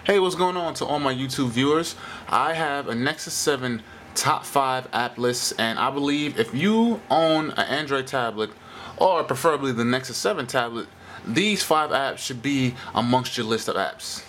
Hey, what's going on to all my YouTube viewers? I have a Nexus 7 top 5 app list, and I believe if you own an Android tablet or preferably the Nexus 7 tablet, these 5 apps should be amongst your list of apps.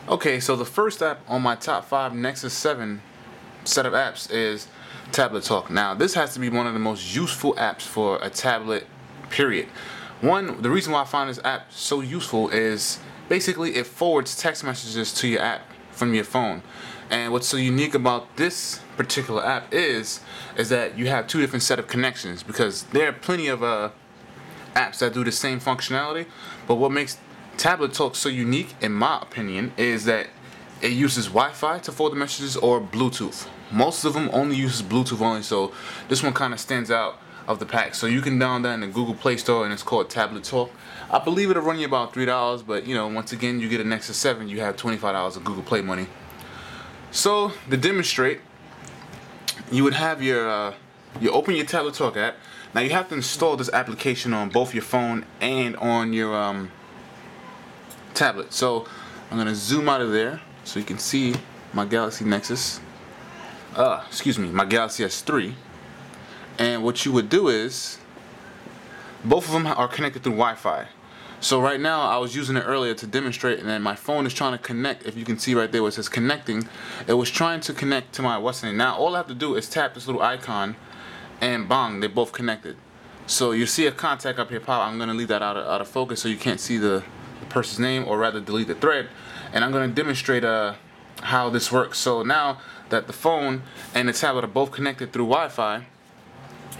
Okay, so the first app on my top 5 Nexus 7 set of apps is Tablet Talk. Now, this has to be one of the most useful apps for a tablet, period. The reason why I find this app so useful is basically it forwards text messages to your app from your phone. And what's so unique about this particular app is that you have two different set of connections, because there are plenty of apps that do the same functionality, but what makes Tablet Talk so unique, in my opinion, is that it uses Wi-Fi to forward the messages or Bluetooth. Most of them only uses Bluetooth only, so this one kind of stands out of the pack. So you can download that in the Google Play Store, and it's called Tablet Talk. I believe it'll run you about $3, but you know, once again, you get a Nexus 7, you have $25 of Google Play money. So to demonstrate, you would have you open your Tablet Talk app. Now you have to install this application on both your phone and on your tablet. So I'm gonna zoom out of there so you can see my Galaxy Nexus. My Galaxy S3. And what you would do is, both of them are connected through Wi-Fi. So right now, I was using it earlier to demonstrate, and then my phone is trying to connect. If you can see right there where it says connecting, it was trying to connect to my what's name. Now all I have to do is tap this little icon, and bang, they're both connected. So you see a contact up here pop. I'm gonna leave that out of focus so you can't see the person's name, or rather delete the thread. And I'm gonna demonstrate how this works. So now that the phone and the tablet are both connected through Wi-Fi,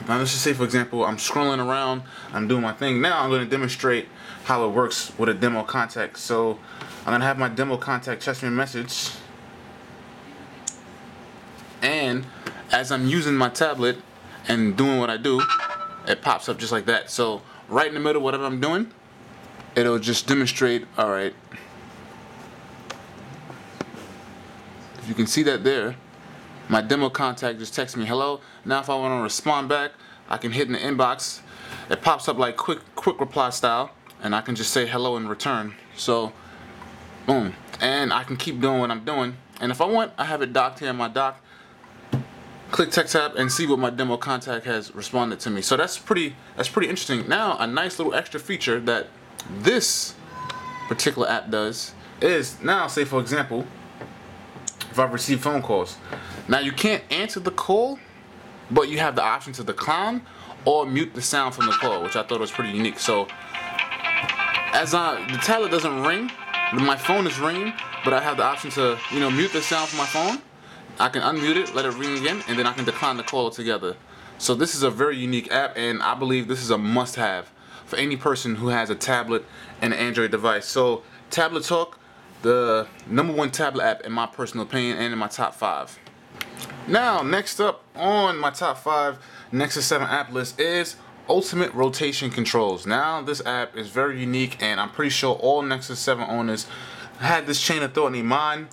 now let's just say, for example, I'm scrolling around, I'm doing my thing. Now I'm going to demonstrate how it works with a demo contact. So I'm going to have my demo contact text me a message, and as I'm using my tablet and doing what I do, it pops up just like that. So right in the middle of whatever I'm doing, it'll just demonstrate. Alright, you can see that there. My demo contact just texts me hello. Now if I want to respond back, I can hit in the inbox. It pops up like quick reply style, and I can just say hello in return. So boom, and I can keep doing what I'm doing. And if I want, I have it docked here in my dock. Click text tab and see what my demo contact has responded to me. So that's pretty interesting. Now a nice little extra feature that this particular app does is, now say for example, if I've received phone calls. Now you can't answer the call, but you have the option to decline or mute the sound from the call, which I thought was pretty unique. So as the tablet doesn't ring, my phone is ringing, but I have the option to mute the sound from my phone. I can unmute it, let it ring again, and then I can decline the call altogether. So this is a very unique app, and I believe this is a must-have for any person who has a tablet and an Android device. So Tablet Talk, the #1 tablet app in my personal opinion, and in my top 5. Now next up on my top 5 Nexus 7 app list is Ultimate Rotation Controls. Now this app is very unique, and I'm pretty sure all Nexus 7 owners had this chain of thought in their mind.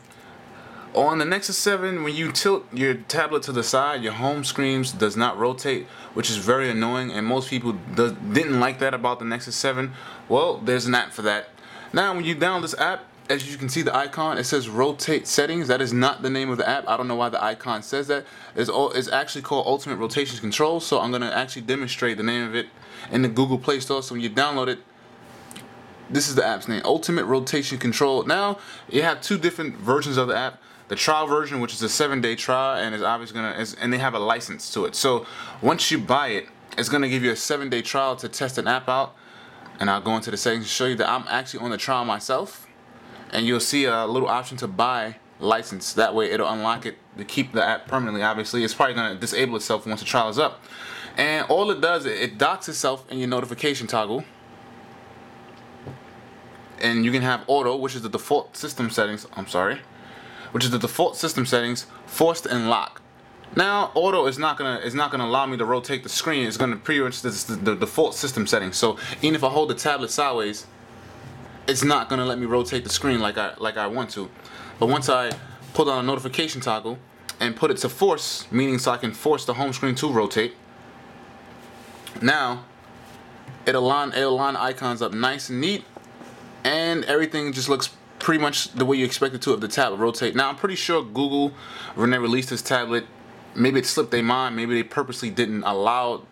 On the Nexus 7, when you tilt your tablet to the side, your home screen does not rotate, which is very annoying, and most people didn't like that about the Nexus 7. Well, there's an app for that. Now when you download this app, as you can see the icon, it says rotate settings. That is not the name of the app. I don't know why the icon says that. It's actually called Ultimate Rotation Control. So I'm going to actually demonstrate the name of it in the Google Play Store. So when you download it, this is the app's name, Ultimate Rotation Control. Now you have two different versions of the app. The trial version, which is a 7-day trial, and is obviously and they have a license to it. So once you buy it, it's going to give you a 7-day trial to test an app out. And I'll go into the settings to show you that I'm actually on the trial myself. And you'll see a little option to buy license. That way it'll unlock it to keep the app permanently. Obviously it's probably going to disable itself once the trial is up. And all it does, it docks itself in your notification toggle. And you can have auto, which is the default system settings. Forced and lock. Now auto is not gonna allow me to rotate the screen. It's gonna pretty much the default system settings. So even if I hold the tablet sideways, it's not gonna let me rotate the screen like I want to. But once I pull down a notification toggle, and put it to force, meaning so I can force the home screen to rotate. Now it'll line icons up nice and neat, and everything just looks pretty much the way you expect it to if the tablet rotate. Now I'm pretty sure Google, when they released this tablet, maybe it slipped their mind, maybe they purposely didn't allow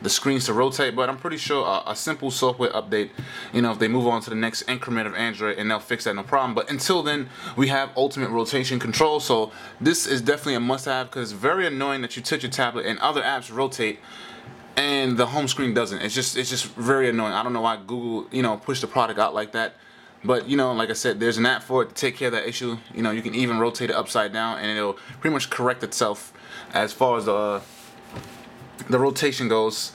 the screens to rotate, but I'm pretty sure a simple software update, if they move on to the next increment of Android, and they'll fix that, no problem. But until then, we have ultimate rotation control, so this is definitely a must-have, because it's very annoying that you touch your tablet and other apps rotate and the home screen doesn't. It's just very annoying. I don't know why Google, pushed the product out like that. But, like I said, there's an app for it to take care of that issue. You can even rotate it upside down, and it'll pretty much correct itself as far as the rotation goes.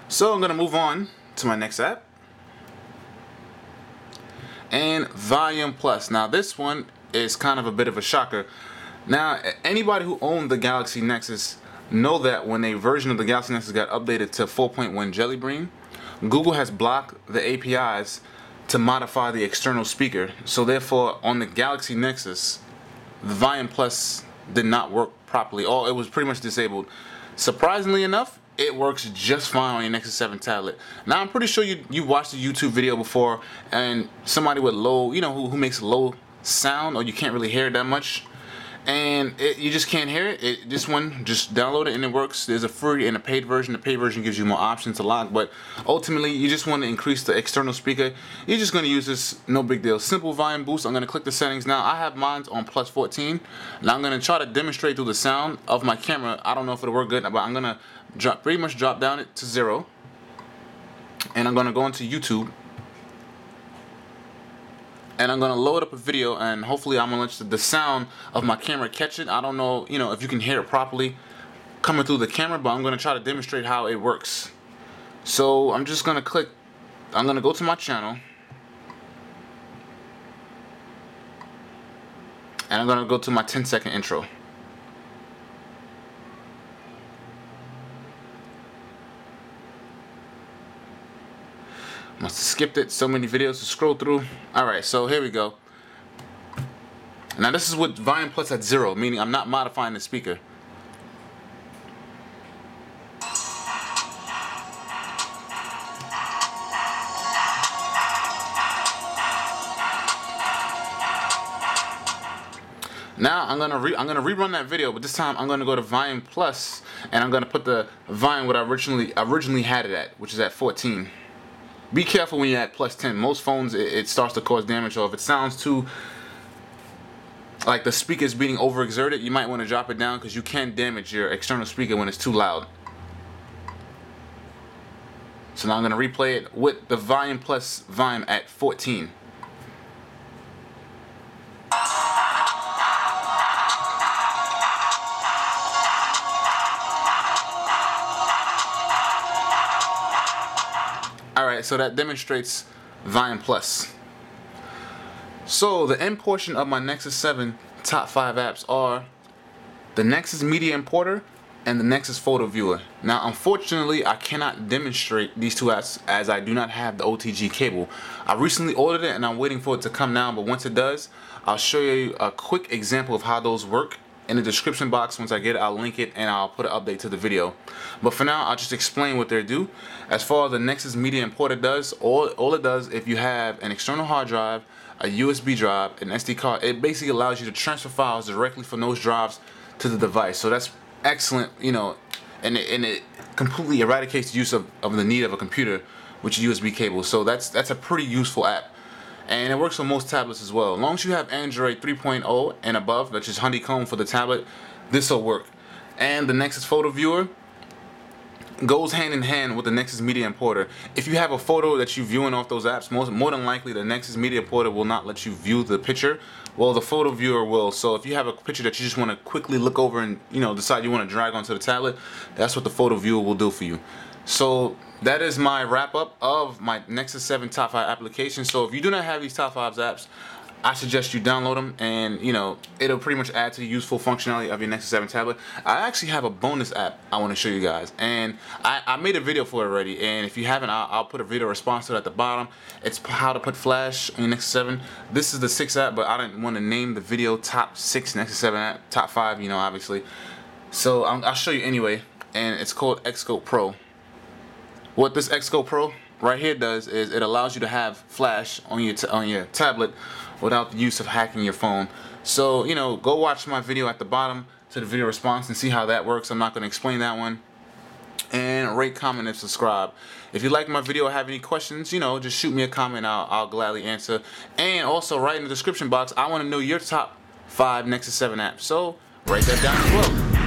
So I'm going to move on to my next app. And Volume Plus. Now, this one is kind of a bit of a shocker. Now, anybody who owned the Galaxy Nexus know that when a version of the Galaxy Nexus got updated to 4.1 Jelly Bean, Google has blocked the APIs to modify the external speaker. So therefore, on the Galaxy Nexus, the Volume Plus did not work properly. It was pretty much disabled. Surprisingly enough, it works just fine on your Nexus 7 tablet. Now, I'm pretty sure you watched a YouTube video before, and somebody with low, who makes low sound, or you can't really hear it that much, and you just can't hear it. This one, just download it and it works. There's a free and a paid version. The paid version gives you more options to lock, but ultimately you just want to increase the external speaker. You're just going to use this, no big deal. Simple volume boost. I'm going to click the settings now. I have mine on plus 14. Now I'm going to try to demonstrate through the sound of my camera. I don't know if it'll work good, but I'm going to pretty much drop down it to 0, and I'm going to go into YouTube. And I'm going to load up a video, and hopefully I'm going to let the sound of my camera catch it. I don't know, if you can hear it properly coming through the camera, but I'm going to try to demonstrate how it works. So I'm just going to I'm going to go to my channel, and I'm going to go to my 10-second intro. Must have skipped it. So many videos to scroll through. Alright, so here we go. Now this is with Volume Plus at 0, meaning I'm not modifying the speaker. Now I'm gonna rerun that video, but this time I'm gonna go to Volume Plus, and I'm gonna put the volume what I originally had it at, which is at 14. Be careful when you're at plus 10. Most phones, it starts to cause damage, or if it sounds too like the speaker is being overexerted, you might want to drop it down, because you can damage your external speaker when it's too loud. So now I'm going to replay it with the Volume Plus volume at 14. Alright, so that demonstrates Volume Plus. So the end portion of my Nexus 7 top 5 apps are the Nexus Media Importer and the Nexus Photo Viewer. Now unfortunately I cannot demonstrate these two apps as I do not have the OTG cable. I recently ordered it and I'm waiting for it to come down, but once it does, I'll show you a quick example of how those work. In the description box, once I get it, I'll link it and I'll put an update to the video. But for now, I'll just explain what they do. As far as the Nexus Media Importer does, all it does, if you have an external hard drive, a USB drive, an SD card, it basically allows you to transfer files directly from those drives to the device. So that's excellent, and it completely eradicates the use of the need of a computer with a USB cable. So that's a pretty useful app. And it works on most tablets as well. As long as you have Android 3.0 and above, which is Honeycomb for the tablet, this will work. And the Nexus Photo Viewer goes hand in hand with the Nexus Media Importer. If you have a photo that you're viewing off those apps, more than likely the Nexus Media Importer will not let you view the picture. Well, the Photo Viewer will. So if you have a picture that you just want to quickly look over and decide you want to drag onto the tablet, that's what the Photo Viewer will do for you. So that is my wrap up of my Nexus 7 top 5 applications. So if you do not have these top 5 apps, I suggest you download them, and you know, it'll pretty much add to the useful functionality of your Nexus 7 tablet. I actually have a bonus app I want to show you guys, and I made a video for it already, and if you haven't, I'll put a video response to it at the bottom. It's how to put Flash on your Nexus 7. This is the 6th app, but I didn't want to name the video top 6 Nexus 7 app, top 5, you know, obviously. So I'll show you anyway, and it's called Xscope Pro. What this Xscope Pro right here does is it allows you to have Flash on your tablet without the use of hacking your phone. So, you know, go watch my video at the bottom to the video response and see how that works. I'm not going to explain that one. And rate, comment, and subscribe. If you like my video or have any questions, you know, just shoot me a comment. I'll gladly answer. And also, write in the description box, I want to know your top 5 Nexus 7 apps. So, write that down as well.